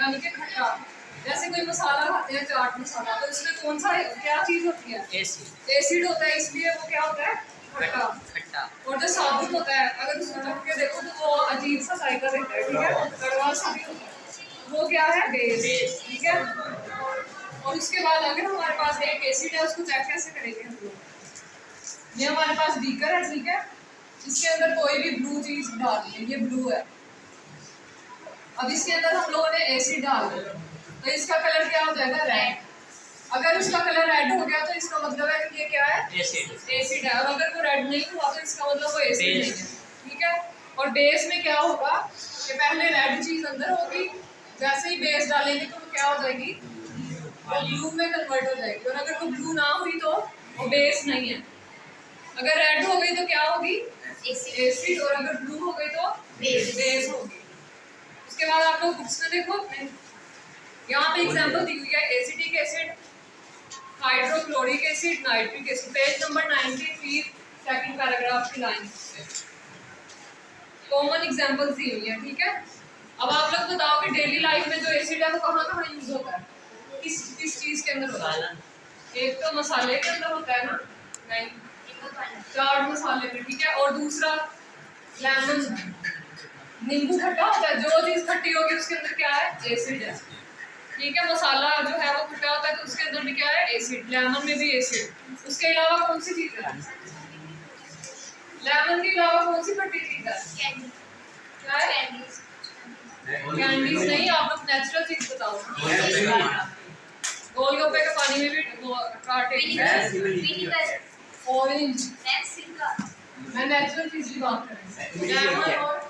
यानी कि खट्टा। जैसे कोई मसाला खाते हैं, चाट मसाला, तो इसमें कौन सा क्या चीज होती है? एसिड होता है, इसलिए वो क्या होता है? खट्टा। और जो साबुत होता है, अगर उसको चख के देखो तो वो अजीब सा जायका देता है, ठीक है, कड़वा सा भी होता है, वो क्या है? बेस, ठीक है। और उसके बाद अगर हमारे पास एक एसिड है, उसको चेक कैसे करेंगे हम लोग? ये हमारे पास बीकर है, ठीक है, इसके अंदर कोई भी ब्लू चीज डाल दी, ये ब्लू है। अब इसके अंदर हम लोगों ने एसिड डाल दिया, तो इसका कलर क्या हो जाएगा? रेड। अगर इसका कलर रेड हो गया तो इसका मतलब है कि ये क्या है? एसिड है। और अगर वो रेड नहीं हुआ तो इसका मतलब वो एसिड नहीं है, ठीक है। और बेस में क्या होगा कि पहले रेड चीज अंदर होगी, जैसे ही बेस डालेंगे तो वो क्या हो जाएगी? वो ब्लू में कन्वर्ट हो जाएगी। और अगर वो ब्लू ना हुई तो वो बेस नहीं है। अगर रेड हो गई तो क्या होगी? एसिड। और अगर ब्लू हो गई तो बेस होगी। उसके बाद आप लोग बुक्स में देखो, यहाँ पे एग्जांपल दी हुई है, acetic acid, hydrochloric acid, nitric acid. Page number 93, second paragraph की लाइन, कॉमन एग्जांपल्स दी हुई है, ठीक है। अब आप लोग बताओ कि डेली लाइफ में जो एसिड है वो कहाँ कहाँ यूज होता है? किस चीज के अंदर होता है? एक तो मसाले के अंदर होता है ना, नहीं, चाट मसाले में, ठीक है। और दूसरा लेमन, नींबू खट्टा होता है, जो चीज खट्टी होगी उसके अंदर क्या है? एसिड है, ठीक है। मसाला जो है वो खट्टा होता है तो उसके अंदर भी क्या है? एसिड। लेमन में भी एसिड। उसके अलावा कौन सी चीज है? लेमन के अलावा कौन सी खट्टी चीज है? क्या है? कैंडीज नहीं, आप लोग नेचुरल चीज बताओ। गोलगप्पे के पानी में भी काटे, ऑरेंज, मैं नेचुरल चीज की बात कर रही हूँ। लेमन और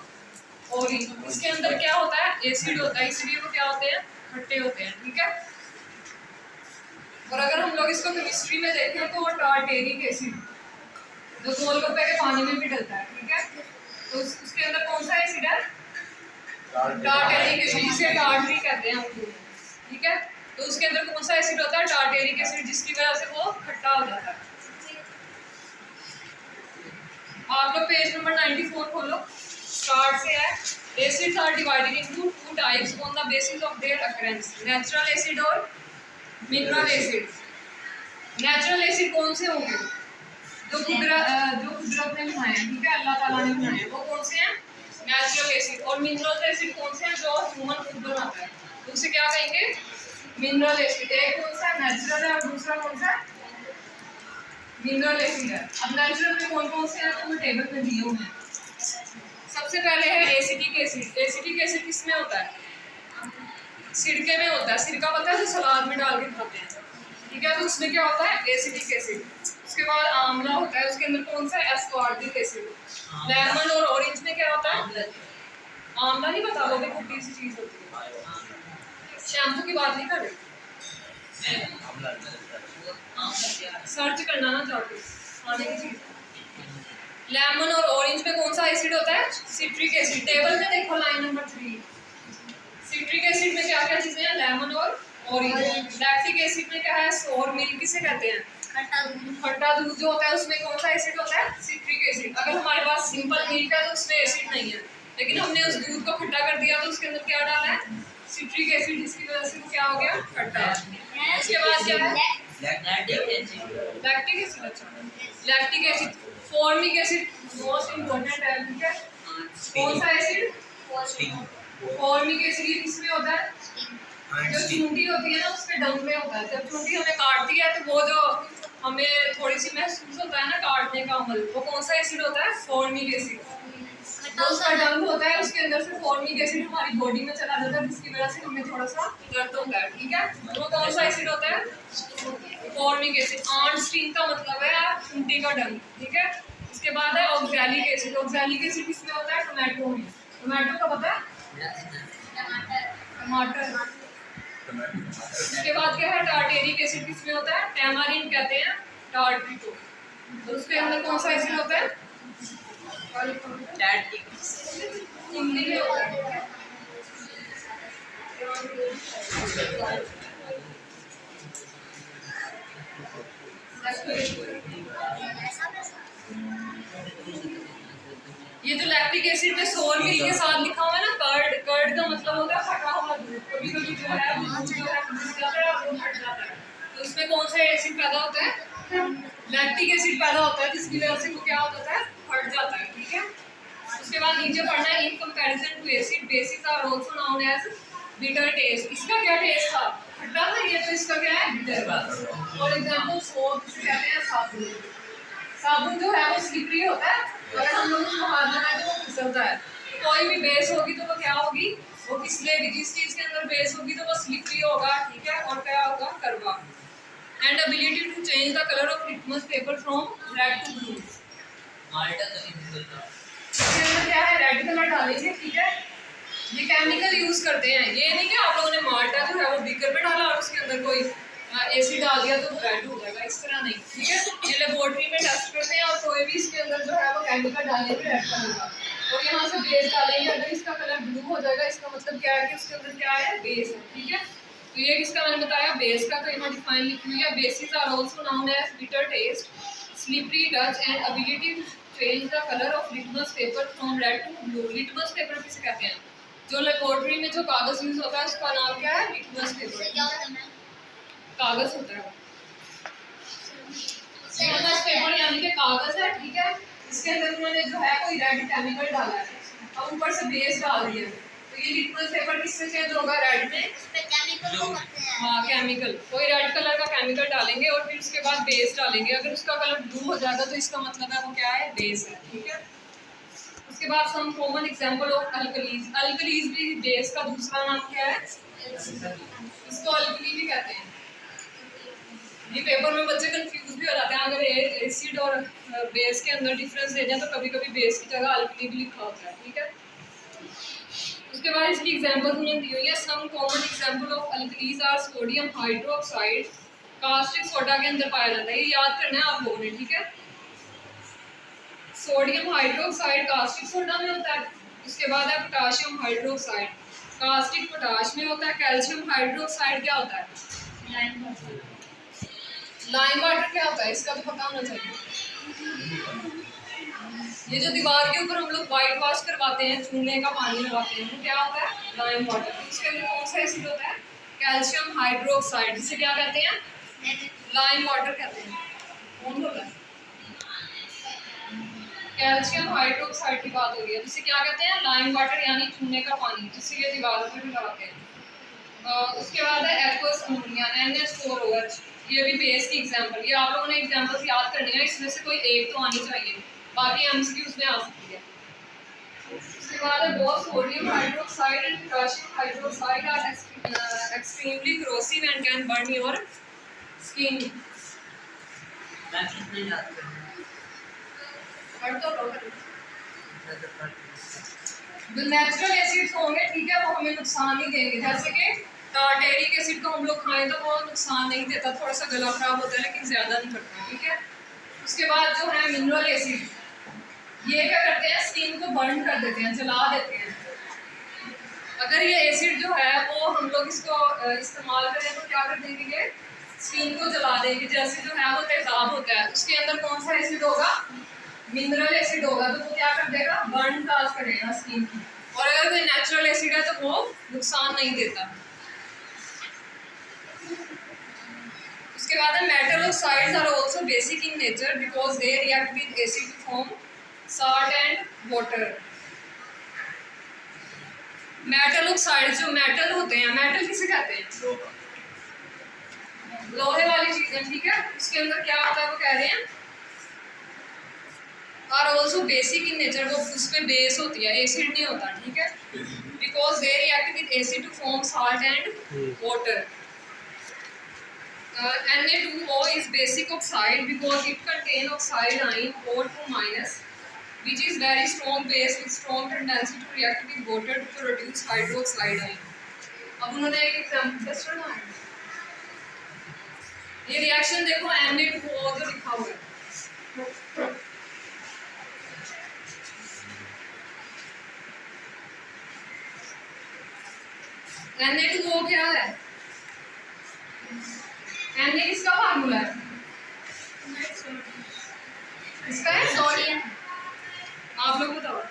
ऑरेंज, इसके अंदर क्या होता है? एसिड होता है, इसलिए वो क्या होते हैं? खट्टे होते हैं, ठीक है। और अगर हम लोग इसको केमिस्ट्री में देखें तो वो टार्टेरिक एसिड, जो गोलगप्पे के पानी में भी डलता है, ठीक है, तो उसके अंदर कौन सा एसिड है? टार्टेरिक एसिड, जिसे टार्टरी कहते हैं हम लोग, ठीक है। तो उसके अंदर कौन सा एसिड होता है? टार्टेरिक एसिड, जिसकी वजह से वो खट्टा हो जाता है। आप लोग पेज नंबर 94 खोलो, स्टार्ट से है। Acids are divided into two types on the basis of their occurrence, natural acid और मिनरल एसिड। नेचुरल एसिड कौन से होंगे? जो कुदरत ने बनाए हैं, ठीक है, अल्लाह ताला ने बनाए हैं, वो कौन से हैं? Natural acid. और मिनरल एसिड कौन से हैं? जो ह्यूमन खुद बनाता है, तो उसे क्या कहेंगे? Mineral acid. एक कौन सा नेचुरल है और दूसरा कौन सा? मिनरल एसिड है। अब नेचुरल में कौन कौन से हैं तो टेबल में दिए हुए हैं। सबसे पहले है एसिटिक एसिड। एसिटिक एसिड किसमें होता है? सिरके में होता है। सिरका पता है, जो सलाद में डाल के खाते हैं, ठीक है, तो उसमें क्या होता है? Acetic acid. उसके बाद आंवला होता है, उसके अंदर कौन सा? Ascorbic acid. लेमन और ऑरेंज में क्या होता है? आंवला नहीं पता, वो भी खट्टी सी चीज होती है। शैम्पू की बात नहीं कर रही, सर्च करना ना चाहते खाने की चीज। लेमन और ऑरेंज में कौन सा एसिड होता है? Citric acid. टेबल में देखो लाइन नंबर 3, सिट्रिक एसिड में क्या क्या चीजें हैं? लेमन और ऑरेंज। लैक्टिक एसिड में क्या है? सोर मिल्क किसे कहते हैं? खट्टा दूध जो होता है उसमें कौन सा एसिड होता है? Citric acid. अगर हमारे पास सिंपल मिल्क है तो उसमें एसिड नहीं है, लेकिन हमने उस दूध को खट्टा कर दिया तो उसके अंदर क्या डाला है? सिट्रिक एसिड, जिसकी वजह से वो क्या हो गया? खट्टा। उसके बाद क्या है? Lactic acid. अच्छा, lactic acid. Formic acid most important है, ठीक है। कौन सा एसिड? फॉर्मिक एसिड किसमें होता है? जो चूंटी होती है ना उसके डंग में होता है। जब चूंटी हमें काटती है तो वो जो हमें थोड़ी सी महसूस होता है ना काटने का अमल, वो कौन सा एसिड होता है? Formic acid. जो उसका डंग होता है उसके अंदर से फॉर्मिक एसिड हमारी बॉडी में चला जाता है, जिसकी वजह से हमें थोड़ा सा दर्द होता है, ठीक है। वो कौन सा एसिड होता है? Formic acid. आंट स्टिंग का मतलब है चूंटी का डंग, ठीक है। उसके बाद है ऑक्सैलिक एसिड। ऑक्सैलिक एसिड किसमें होता है? टोमेटो में। टोमेटो का पता है? टमाटर। उसके बाद क्या है? टार्टेरिक एसिड किसमें होता है? टैमारिन कहते हैं टार्टरी को। तो उसके अंदर कौन सा एसिड होता है? इमली में होता है। ये जो लैक्टिक एसिड में सोर मिल्क के साथ लिखा हुआ है ना कर्ड, कर्ड का मतलब होता है फटा हुआ दूध। कभी कभी जो है जो है घुस जाता है और वो फट जाता है। तो इसमें कौन सा एसिड पैदा होता है? लैक्टिक एसिड पैदा होता है, जिसकी वजह से वो क्या होता है? फट जाता है। ठीक है, उसके बाद नीचे पढ़ना है in comparison to acid bases are also known as bitter taste. इसका क्या टेस्ट था? खट्टा था, ये तो इसका क्या है? बिटर। फॉर एग्जांपल सोप, जिसे कहते हैं साबुन। साबुन जो है वो स्लिपरी होता है, अगर हम लोग उसको हाथ लगाएं तो वो फिसलता है। कोई भी बेस होगी तो वो क्या होगी? वो फिसलेगी। जिस चीज के अंदर बेस होगी तो वो स्लिपरी होगा। ठीक है, और क्या होगा? करवा। And ability to change the colour of litmus paper from red to blue. माल्टा तो नहीं फिसलता, इसके अंदर क्या है? रेड कलर डालेंगे। ठीक है, ये केमिकल यूज करते हैं। ये नहीं कि आप लोगों ने माल्टा जो है वो बीकर में डाला और उसके अंदर कोई एसिड डाल दिया तो रेड हो जाएगा, इस तरह नहीं। ठीक है, ये लेबोरेटरी में टेस्ट करते हैं और कोई भी इसके अंदर जो है वो केमिकल डालेंगे रेड कलर का, और यहाँ से बेस डालेंगे। अगर इसका कलर ब्लू हो जाएगा, इसका मतलब क्या है कि उसके अंदर क्या है? बेस है। ठीक है, तो ये किसका मैंने बताया? बेस का। तो यहाँ डिफाइन लिखी हुई है, bases are also known as bitter taste, slippery touch and ability to change the colour of litmus paper from red to blue. Litmus paper किसे कहते हैं? जो लेबोरेटरी में जो कागज यूज होता है उसका नाम क्या है? Litmus paper. कागज होता है, लिटमस पेपर यानी कि कागज है। ठीक है, इसके अंदर उन्होंने जो है कोई रेड केमिकल डाला है और ऊपर से बेस डाल दिया है, तो ये लिटमस पेपर किससे चेंज होगा? रेड में। हाँ, केमिकल, कोई रेड कलर का केमिकल डालेंगे और फिर उसके बाद बेस डालेंगे। अगर उसका कलर ब्लू हो जाएगा तो इसका मतलब है वो क्या है? बेस है। ठीक है, उसके बाद some common example of alkalies. Alkalies भी बेस का दूसरा नाम क्या है? इसको अल्कली भी कहते हैं। ये पेपर में बच्चे कंफ्यूज भी हो जाते हैं, अगर एसिड और बेस के अंदर डिफरेंस दे दें तो कभी कभी बेस की जगह अल्कली भी लिखा होता है। ठीक है, उसके बाद इसकी एग्जांपल उन्होंने दी हुई है। Some common example of alkalies are sodium hydroxide, caustic soda के अंदर पाया जाता है। ये याद करना है आप लोगों ने। ठीक है, सोडियम हाइड्रोक्साइड कास्टिक सोडा में होता है। उसके बाद है पोटाशियम हाइड्रोक्साइड, कास्टिक पोटाश में होता है। कैल्शियम हाइड्रोक्साइड क्या होता है? लाइम वाटर क्या होता है? इसका तो पता होना चाहिए। ये जो दीवार के ऊपर हम लोग व्हाइट वॉश करवाते हैं, चूने का पानी लगाते हैं, वो क्या होता है? Lime water. उसके अंदर कौन सा एसिड होता है? कैल्शियम हाइड्रोक्साइड, जिसे क्या कहते हैं? लाइम वाटर कहते हैं। कौन बोला? कैल्शियम हाइड्रोक्साइड की बात हो रही है, जिसे क्या कहते हैं? लाइम वाटर, यानी चूने का पानी, जिससे ये दीवारों पर भी लगाते हैं। उसके बाद है एक्वस अमोनिया, NH4OH। ये भी बेस की एग्जांपल। ये आप लोगों ने एग्जांपल्स याद करनी है, इसमें से कोई एक तो आनी चाहिए, बाकी एमसीक्यूज में आ सकती है। उसके बाद है both sodium hydroxide and potassium hydroxide are extremely corrosive and can burn your skin। मैं कितने याद करूं? पढ़ तो लो। जो नेचुरल एसिड्स होंगे, ठीक है, वो हमें नुकसान नहीं देंगे। जैसे कि टार्टेरिक एसिड को हम लोग खाएं तो वो नुकसान नहीं देता, थोड़ा सा गला खराब होता है लेकिन ज़्यादा नहीं करता। ठीक है, उसके बाद जो है मिनरल एसिड, ये क्या करते हैं? स्किन को बर्न कर देते हैं, जला देते हैं। अगर ये एसिड जो है वो हम लोग इसको इस्तेमाल करें तो क्या कर देंगे? ये स्किन को जला देंगे। जैसे जो है वो तेजाब होता है, उसके अंदर कौन सा एसिड होगा? मिनरल एसिड होगा, तो वो क्या कर देगा? बर्न काज करेगा स्किन की। और अगर कोई नेचुरल एसिड है तो वो नुकसान नहीं देता। उसके बाद है metal oxides are also basic in nature because they react with acid to form salt and water. Metal oxide, जो मेटल होते हैं, मेटल किसे कहते हैं? लोहे वाली चीजें। ठीक है, उसके अंदर क्या होता है वो कह रहे हैं are also basic in nature, वो उसमें बेस होती है, एसिड नहीं होता। ठीक है, because they react with acid to form salt and water. Na2O is basic oxide because it contains oxide ion O2-, which is very strong base with strong tendency to react with water to produce hydroxide ion। अब उन्होंने एक example सुना है, ये reaction देखो, Na2O जो लिखा हुआ है, Na2O क्या है? Na किसका फार्मूला है? इसका है सोडियम। आप लोग बताओ,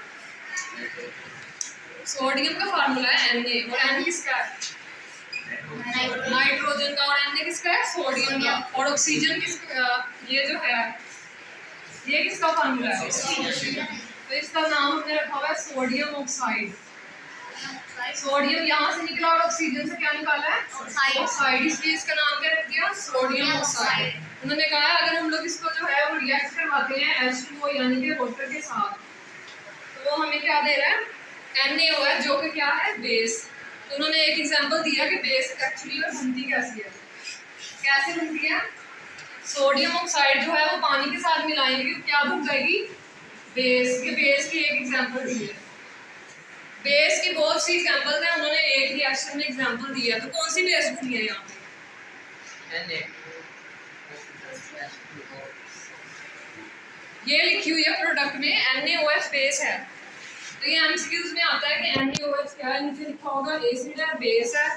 सोडियम का फार्मूला है Na, और N किसका है? नाइट्रोजन का, और Na किसका है? सोडियम का। और ऑक्सीजन किसका? ये जो है ये किसका फार्मूला है? तो इसका नाम हमने रखा हुआ है सोडियम ऑक्साइड। सोडियम यहाँ से निकला और ऑक्सीजन से क्या निकाला है? ऑक्साइड, इसलिए इसका नाम क्या रख दिया? Sodium oxide. उन्होंने कहा है अगर हम लोग इसको जो है वो रिएक्ट करवाते हैं H2O यानी कि वाटर के साथ, तो वो हमें क्या दे रहा है? NaOH, जो कि क्या है? बेस। तो उन्होंने एक एग्जांपल दिया कि बेस एक्चुअली में बनती कैसी है। कैसे बनती है? सोडियम ऑक्साइड जो है वो पानी के साथ मिलाएंगे तो क्या बन जाएगी? बेस। ये बेस की एक एग्जांपल दी है। बेस की बहुत सी एग्जांपल है, उन्होंने एक रिएक्शन में एग्जांपल दिया। तो कौन सी बेस बनी है यहाँ पे? ये लिखी हुई है प्रोडक्ट में NaOH बेस है। तो ये एमसीक्यूज में आता है कि NaOH क्या है, नीचे लिखा होगा एसिड है, बेस है,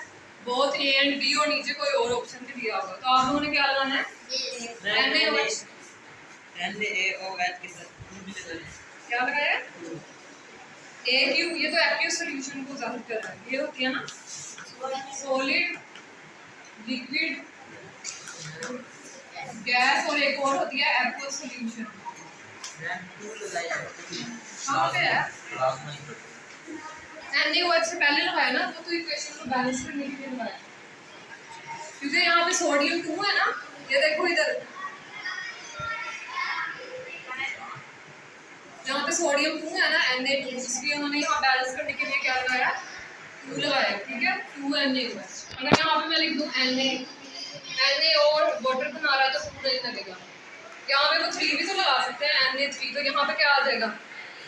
बोथ A and B, और नीचे कोई और ऑप्शन भी दिया होगा। तो आप लोगों ने क्या लगाना है? NaOH। के साथ क्या लगाया? ये तो एक्टिव सॉल्यूशन को जाहिर कर रहा है। ये होती है ना सॉलिड, लिक्विड, गैस, और एक और होती है एक्वस सॉल्यूशन। कहाँ पे है? NaOH से पहले लगाया ना, तो इक्वेशन को बैलेंस करने के लिए लगाया, क्योंकि यहाँ पे सोडियम 2 है ना। ये देखो इधर, यहाँ पे सोडियम 2 है ना, Na2, इसलिए उन्होंने यहाँ बैलेंस करने के लिए क्या लगाया? 2 लगाया। ठीक है, 2 NaOH। अगर यहाँ पे मैं लिख दूँ Na और वाटर बना रहा है तो 2 नहीं लगेगा। यहाँ पे वो 3 भी तो लगा सकते हैं, Na3, तो यहाँ पे क्या आ जाएगा?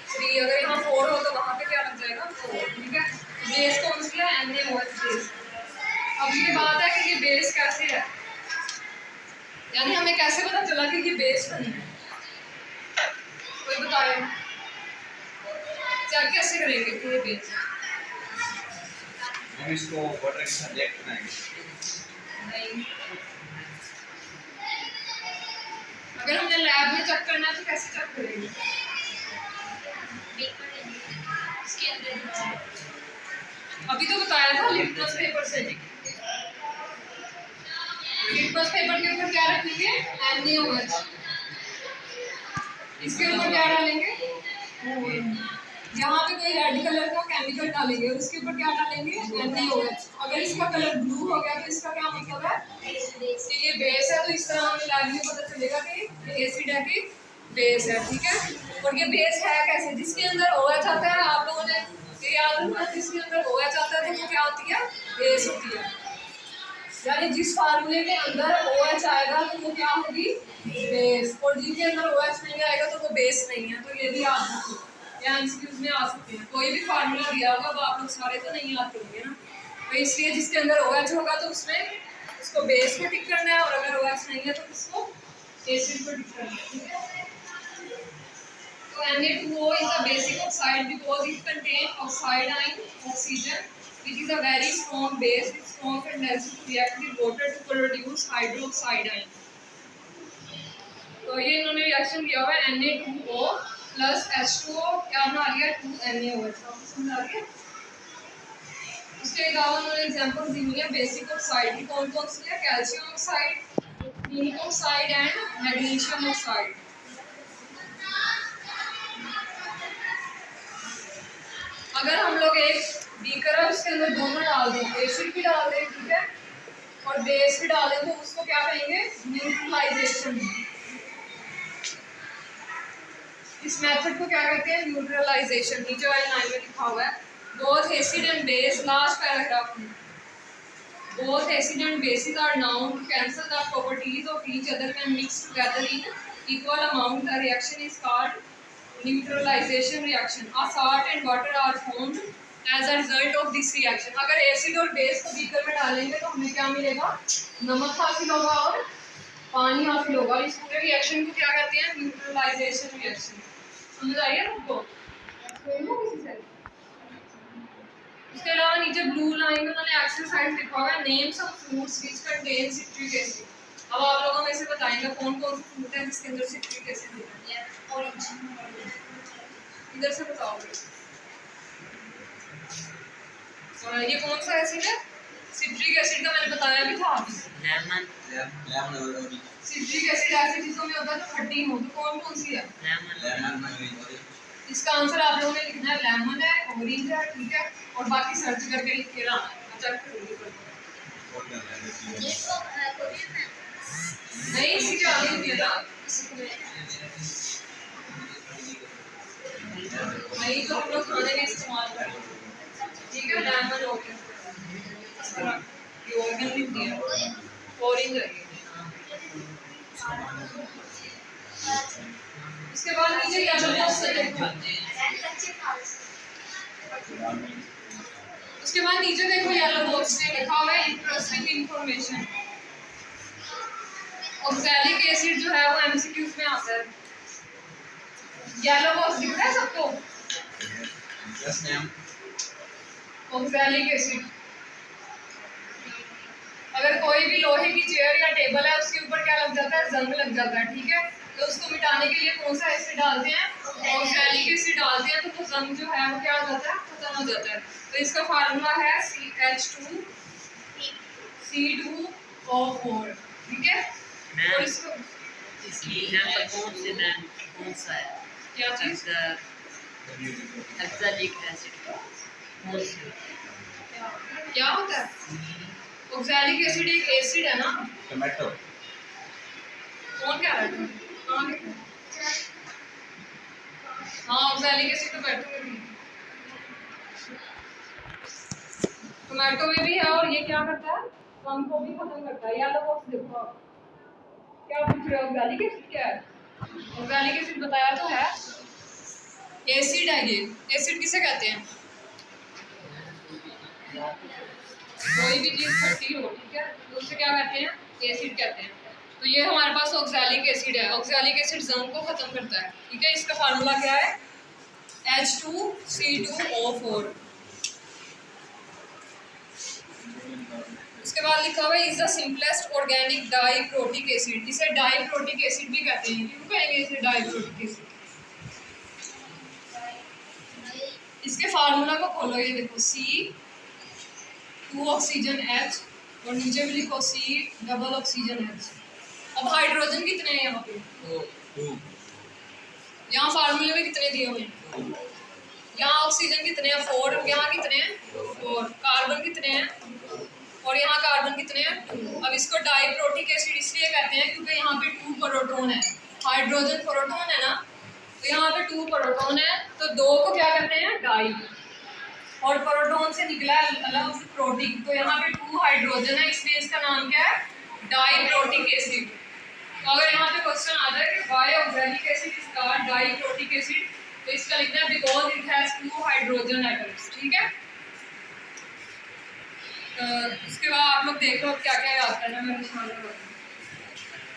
3। अगर यहाँ 4 हो तो वहाँ पे क्या लग जाएगा? 4। ठीक है, बेस कौन सी है? NaOH base. अब ये बात है कि ये बेस कैसे है, यानी हमें कैसे पता चला कि ये बेस बनी है? कोई बताए? चेक कैसे करेंगे कि ये बेस है? हम इसको वाटर के साथ रिएक्ट बनाएंगे। नहीं, अगर हमने लैब में चेक करना है तो कैसे चेक करेंगे? इसके अंदर अभी तो बताया था लिटमस पेपर से। लिटमस पेपर के ऊपर क्या रखेंगे? NaOH। इसके ऊपर क्या डालेंगे? यहाँ पे कोई रेड कलर का केमिकल डालेंगे और उसके ऊपर क्या डालेंगे? NaOH। अगर इसका कलर ब्लू हो गया तो इसका क्या मतलब है? कि ये बेस है। तो इस तरह हमें लैब में पता चलेगा कि ये एसिड है कि बेस है। ठीक है, और ये बेस है कैसे? जिसके अंदर OH आता है, आप लोगों ने ये याद रखना, जिसके अंदर OH आता है तो वो क्या होती है? बेस होती है। यानी जिस फार्मूले के अंदर OH आएगा तो वो क्या होगी? बेस। और जिसके अंदर OH नहीं आएगा तो वो बेस नहीं है। तो ये भी याद रखो, या एमसीक्यूज में आ सकते हैं। कोई भी फार्मूला दिया होगा वो आप लोग सारे तो नहीं याद करेंगे ना, तो इसलिए जिसके अंदर OH होगा तो उसमें उसको बेस को टिक करना है, और अगर OH नहीं है तो उसको एसिड को टिक करना है। ठीक है, तो Na2O is a basic oxide because it contains oxide ion oxygen, which is a very strong base with strong tendency to react with water to produce hydroxide ion. तो ये इन्होंने रिएक्शन किया हुआ है Na2O प्लस H2O, क्या बना लिया? 2NaOH। आपको समझ आ रही है? उसके अलावा उन्होंने एग्जांपल दी हुई है बेसिक ऑक्साइड की। कौन कौन सी है? Calcium oxide, zinc oxide and magnesium oxide. अगर हम लोग एक बीकर है उसके अंदर दोनों डाल दें, एसिड भी डाल दें, ठीक है, और बेस भी डाल दें, तो उसको क्या कहेंगे? न्यूट्रलाइजेशन। इस मेथड को क्या कहते हैं? न्यूट्रलाइजेशन। नीचे वाली लाइन में लिखा हुआ है both acid and base, last paragraph में, both acid and bases are known to cancel the properties of each other when mixed together in equal amount. The reaction is called neutralization reaction. A salt and water are formed as a result of this reaction. अगर acid और base को beaker में डालेंगे तो हमें क्या मिलेगा? नमक हासिल होगा और पानी हासिल होगा। इस पूरे रिएक्शन को क्या कहते हैं? Neutralization reaction. समझ आई है आपको? इसके अलावा नीचे ब्लू लाइन में उन्होंने एक्सरसाइज लिखा हुआ है names of fruits which contain citric acid. अब आप लोगों में से बताएंगे कौन कौन से फ्रूट है जिसके अंदर सिट्रिक एसिड होता है? ऑरेंज। इधर से बताओगे। ये कौन सा एसिड है? सिट्रिक एसिड का मैंने बताया भी था अभी। लेमन सिट्रिक एसिड ऐसी चीजों में होता है जो खट्टी हो, तो कौन कौन सी है? लेमन इसका आंसर आप लोगों ने लिखना है लेमन है, ऑरेंज है, ठीक है, और बाकी सर्च करके लिख के लाना है। अच्छा नहीं, इसी के आगे लिखिए ना, नहीं तो हम लोग खाने में इस्तेमाल करें, ठीक है। लेमन हो गया, ये ऑर्गन लिख दिया, ऑरेंज है। इसके बाद नीचे येलो बॉक्स देखो, उसके बाद नीचे देखो येलो बॉक्स में लिखा हुआ है इंटरेस्टिंग इंफॉर्मेशन। ऑक्सैलिक एसिड जो है वो एमसीक्यूज में आता है। येलो बॉक्स दिख रहा है सबको? Yes ma'am. ऑक्सैलिक एसिड, अगर कोई भी लोहे की चेयर या टेबल है उसके ऊपर क्या लग जाता है? जंग लग जाता है, ठीक है। तो उसको मिटाने के लिए कौन सा एसिड डालते हैं? ऑक्सैलिक एसिड डालते हैं, तो वो जंग जो है वो क्या हो जाता है? खत्म हो जाता है। तो इसका फार्मूला है CH2 C2O4, ठीक है। और इसको कौन सा है? क्या चीज? ऑक्सैलिक एसिड क्या होता है? ऑक्सैलिक एसिड एक एसिड है ना? टमाटो कौन कह रहा है? कहाँ लिखा है? हाँ, ऑक्सैलिक एसिड टोमेटो में भी, टोमेटो में भी है। और ये क्या करता है? जंग को भी खत्म करता है। येलो बॉक्स देखो आप, क्या पूछ रहे हो? ऑक्सैलिक एसिड क्या है? ऑक्सैलिक एसिड बताया तो है, एसिड है ये। एसिड किसे कहते हैं? कोई भी चीज खट्टी हो, ठीक है, तो उसे क्या कहते हैं? एसिड कहते हैं। तो ये हमारे पास ऑक्सैलिक एसिड है। ऑक्सैलिक एसिड जंग को खत्म करता है, ठीक है। इसका फार्मूला क्या है? H2C2O4। उसके बाद लिखा हुआ है is the simplest organic diprotic acid. इसे डाइप्रोटिक एसिड भी कहते हैं। क्यों कहेंगे इसे डाइप्रोटिक एसिड? इसके फार्मूला को खोलो, ये देखो C2 ऑक्सीजन H और नीचे भी लिखो C डबल ऑक्सीजन H। अब हाइड्रोजन कितने हैं यहाँ पे? यहाँ फार्मूले में कितने दिए हुए हैं? यहाँ ऑक्सीजन कितने हैं? 4। यहाँ कितने हैं? 4। कार्बन कितने हैं? और यहाँ कार्बन कितने हैं? 2। अब इसको डाइप्रोटिक एसिड इसलिए कहते हैं क्योंकि यहाँ पे 2 प्रोटॉन है। हाइड्रोजन प्रोटॉन है ना, तो यहाँ पे 2 प्रोटॉन है, तो 2 को क्या कहते हैं? डाई। और प्रोटॉन से निकला है अलग प्रोटिक, तो यहाँ पे 2 हाइड्रोजन है, इसलिए इसका नाम क्या है? Diprotic acid. तो अगर यहाँ पे क्वेश्चन आ जाए कि why oxalic acid is called diprotic acid, तो इसका लिखना है because it has 2 hydrogen atoms, ठीक है। उसके बाद आप लोग देख लो क्या क्या याद करना, मैं निशान लगा दूँ।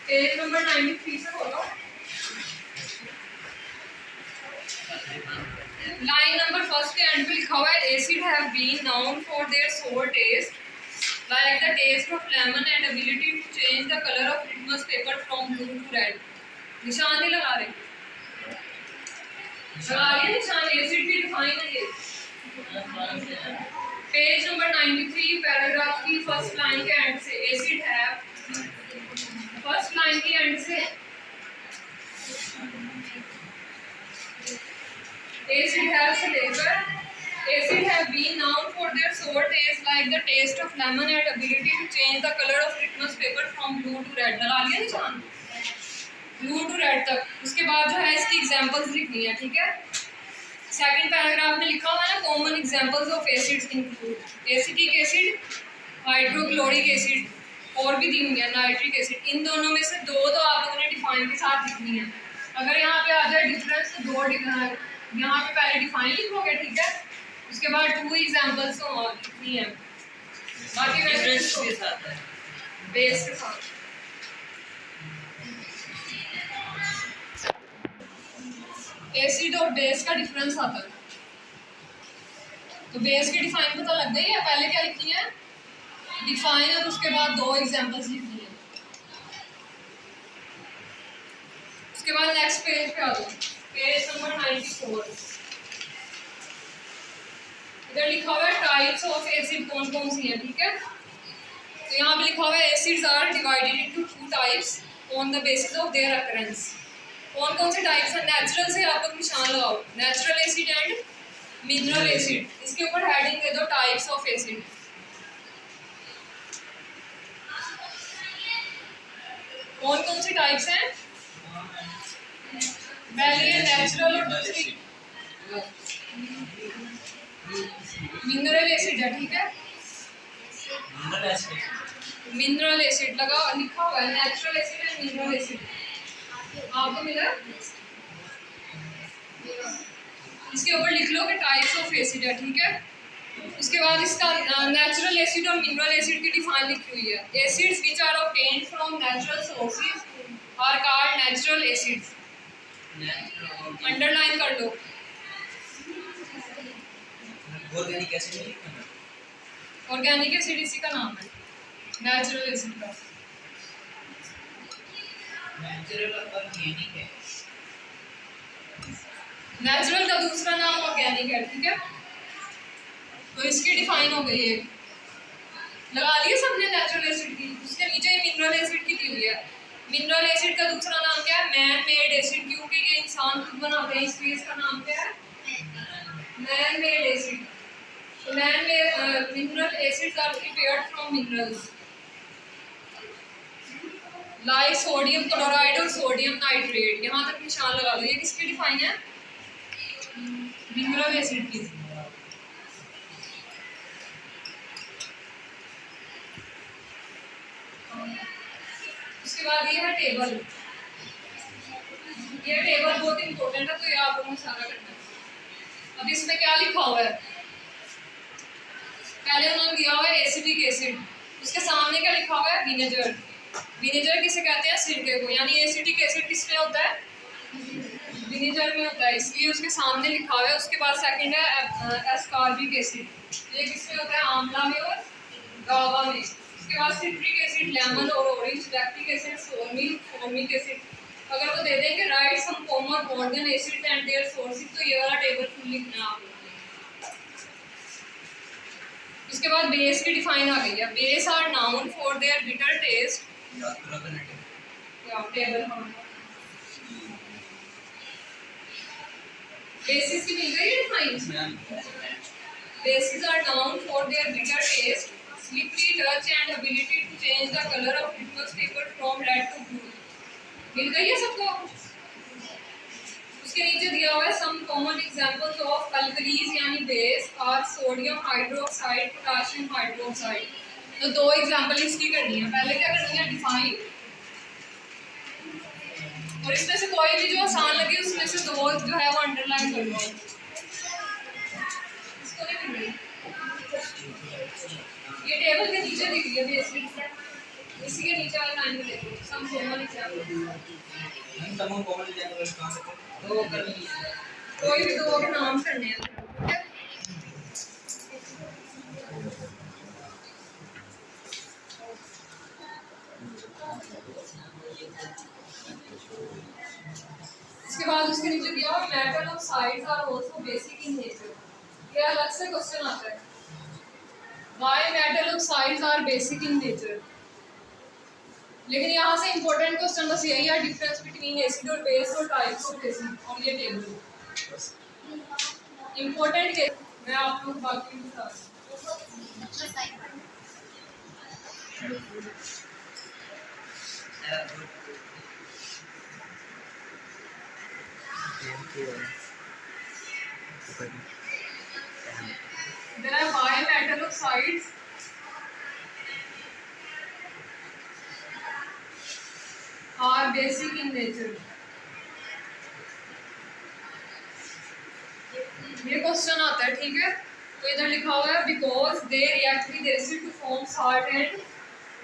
पेज नंबर 93 से बोलो, लाइन नंबर फर्स्ट के एंड पे लिखा हुआ है acid have been known for their sour taste like the taste of lemon and ability to change the color of litmus paper from blue to red। निशान नहीं लगा रहे? लगा रहे निशान? एसिड की डिफाइन है ये। पेज नंबर 93 पैराग्राफ की फर्स्ट लाइन के एंड से एसिड है, फर्स्ट लाइन की एंड से एसिड है से लेकर acid have been known for their sour taste like the taste of lemon and ability to change the color of litmus paper from blue to red। लगा लिया निशान? Blue to red तक। उसके बाद जो है इसकी एग्जांपल्स लिखनी है, ठीक है। सेकंड पैराग्राफ में लिखा हुआ है ना common examples of acids include acetic acid, hydrochloric acid और भी दी हुई है नाइट्रिक एसिड। इन दोनों में से 2 तो आप लोगों ने डिफाइन के साथ लिखनी है। अगर यहाँ पे आ जाए डिफरेंस तो 2 यहाँ पे पहले डिफाइन लिखोगे, ठीक है, उसके बाद 2 एग्जांपल्स तो लिखनी है, बाकी डिफरेंस के साथ है, बेस के साथ। एसिड और बेस का डिफरेंस आता है, तो बेस की डिफाइन पता लग गई है। पहले क्या लिखनी है? डिफाइन, और उसके बाद 2 एग्जांपल्स लिखनी है। उसके बाद नेक्स्ट पेज पे आ जाओ, पेज नंबर 94। इधर लिखा हुआ है टाइप्स ऑफ एसिड कौन कौन सी है, ठीक है। तो यहाँ पे लिखा हुआ है acids are divided into 2 types on the basis of their occurrence. कौन कौन से टाइप्स हैं? नेचुरल से आप लोग निशान लगाओ, natural acid and mineral acid. इसके ऊपर हेडिंग दे दो टाइप्स ऑफ एसिड। कौन कौन सी टाइप्स हैं? पहली है नेचुरल और दूसरी मिनरल एसिड है, ठीक है। मिनरल एसिड लगा लिखा हुआ है, natural acid and mineral acid आपको मिला। इसके ऊपर लिख लो कि टाइप्स ऑफ एसिड है, ठीक है। उसके बाद इसका नेचुरल एसिड और मिनरल एसिड की डिफाइन लिखी हुई है। Acids which are obtained from natural sources are called natural acids. Underline कर लो। ऑर्गेनिक एसिड नहीं लिखना। ऑर्गेनिक एसिड इसी का नाम है, नेचुरल एसिड का। नेचुरल ऑर्गेनिक है। नेचुरल का दूसरा नाम ऑर्गेनिक है, ठीक है। तो इसकी डिफाइन हो गई है, लगा लिया सबने नेचुरल एसिड की। उसके नीचे मिनरल एसिड की दी हुई है। मिनरल एसिड का दूसरा नाम क्या है? मैन मेड एसिड, क्योंकि ये इंसान खुद बनाते हैं इसलिए इसका नाम क्या है? Man made acid. तो man made mineral acids are prepared from minerals like sodium chloride और सोडियम नाइट्रेट। यहाँ तक निशान लगा लो। ये किसकी डिफाइन है? मिनरल एसिड की। उसके बाद ये है टेबल। ये टेबल बहुत इंपॉर्टेंट है, तो ये आप लोगों ने सारा करना है। अब इसमें क्या लिखा हुआ है? पहले उन्होंने दिया हुआ है एसिटिक एसिड, उसके सामने क्या लिखा हुआ है? विनेगर। विनेगर किसे कहते हैं? सिरके को। यानी एसिटिक एसिड किसमें होता है? विनेगर में होता है, इसलिए उसके सामने लिखा हुआ है। उसके बाद सेकंड है एस्कॉर्बिक एसिड। ये किसमें होता है? आंवला में और गावा में। उसके बाद सिट्रिक एसिड लेमन और orange. Lactic acid formic acid. अगर वो दे दें कि write some common organ acid and their sources, तो ये वाला टेबल फुल लिखना है आप लोगों ने। उसके बाद बेस की डिफाइन आ गई है। Base are known for their bitter taste. Table bases की मिल गई है define. Bases are known for their bitter taste, slippery touch and ability to change the color of litmus paper from red to blue. मिल गई है सबको? उसके नीचे दिया हुआ है some common examples of alkalis यानी base are sodium hydroxide, potassium hydroxide. तो दो एग्जाम्पल इसकी करनी है। पहले क्या करनी है? डिफाइन। और इसमें से कोई भी जो आसान लगे उसमें से दो जो है वो अंडरलाइन कर लो। ये टेबल के नीचे दी हुई है बेसिक, इसी के नीचे वाला लाइन में देखो सम कॉमन एग्जांपल। तमाम कॉमन एग्जांपल कहां से? दो करनी है। कोई भी दो के नाम करने हैं, ठीक है। इसके बाद उसके नीचे दिया हुआ metal oxides are also basic in nature. ये अलग से क्वेश्चन आता है, why metal oxides are basic in nature. लेकिन यहाँ से इंपॉर्टेंट क्वेश्चन बस यही है, डिफरेंस बिटवीन एसिड और बेस और टाइप्स ऑफ एसिड, और ये टेबल इंपॉर्टेंट है। मैं आप लोग बाकी बता There are bimetal oxides are basic in nature. ये क्वेश्चन आता है, ठीक है। तो इधर लिखा हुआ है because they react with acid to form salt and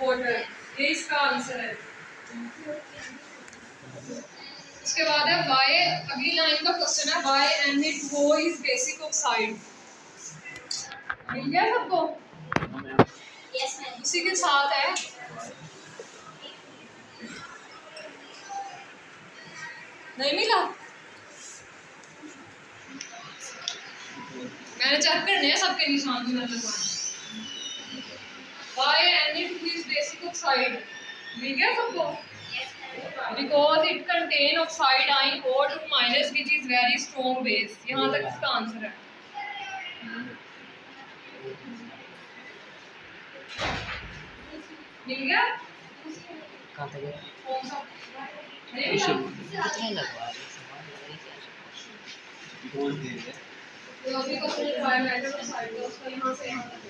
water. ये इसका आंसर है। इसके बाद है वाई। अगली लाइन का क्वेश्चन है why Na2O is basic oxide. मिल गया सबको? Yes ma'am. उसी के साथ है नहीं मिला? मैंने चेक करने हैं सबके निशान भी मैं लगवाने। वाई Na2 इज ऑक्साइड मिल गया सबको? Because it contain oxide ion O2 minus which is very strong base. यहाँ तक इसका आंसर है। मिल गया? कहाँ तक है? कौन सा? नहीं मिला? कितना लगवा रही बोल दीजिए तो अभी का फुल बायोमेट्रिक ऑक्साइड है उसका यहाँ से यहाँ तक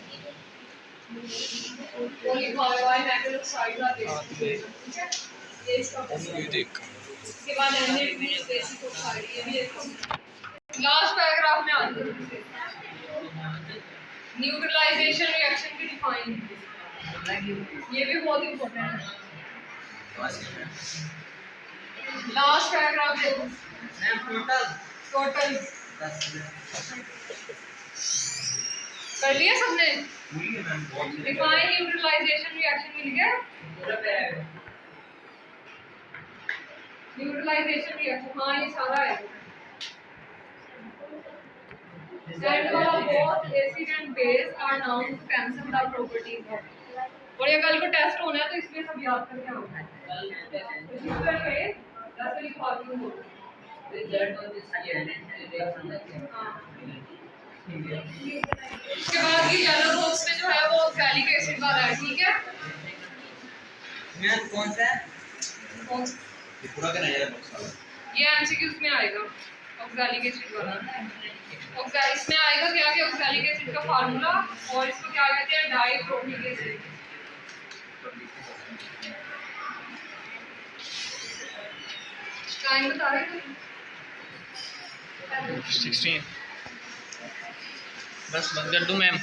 वो लिखा हुआ है बायोमेट्रिक ऑक्साइड का बेस, ठीक है? ये इसका ये देख इसके बाद एनएड भी बेसिक ऑक्साइड, ये भी एक लास्ट पैराग्राफ में आंसर न्यूट्रलाइजेशन रिएक्शन की डिफाइन, ये भी बहुत इंपॉर्टेंट है। लास्ट पैराग्राफ देखो टोटल कर लिया सबने? डिफाइन न्यूट्रलाइजेशन रिएक्शन मिल गया? न्यूट्रलाइजेशन रिएक्शन, हाँ ये सारा है। सेट वाला both acid and base are known to cancel the properties of, और ये कल को टेस्ट होना है तो इसलिए सब याद करके आओ। रजिस्टर पे 10 वाली फॉर्मूला हो रिजल्ट ऑफ दिस रिएक्शन उसके बाद ये येलो बॉक्स में जो है वो ऑक्सैलिक एसिड वाला है, ठीक है? मैथ कौन सा है? कौन सा? ये पूरा का नया बॉक्स वाला ये एमसीक्यूज में आएगा ऑक्सैलिक एसिड वाला। ऑक्सैलिक इसमें आएगा क्या कि ऑक्सैलिक एसिड का फार्मूला और इसको क्या कहते हैं डाइप्रोटिक एसिड। टाइम बता रहे हो? 16 बस बंद कर दूं मैम।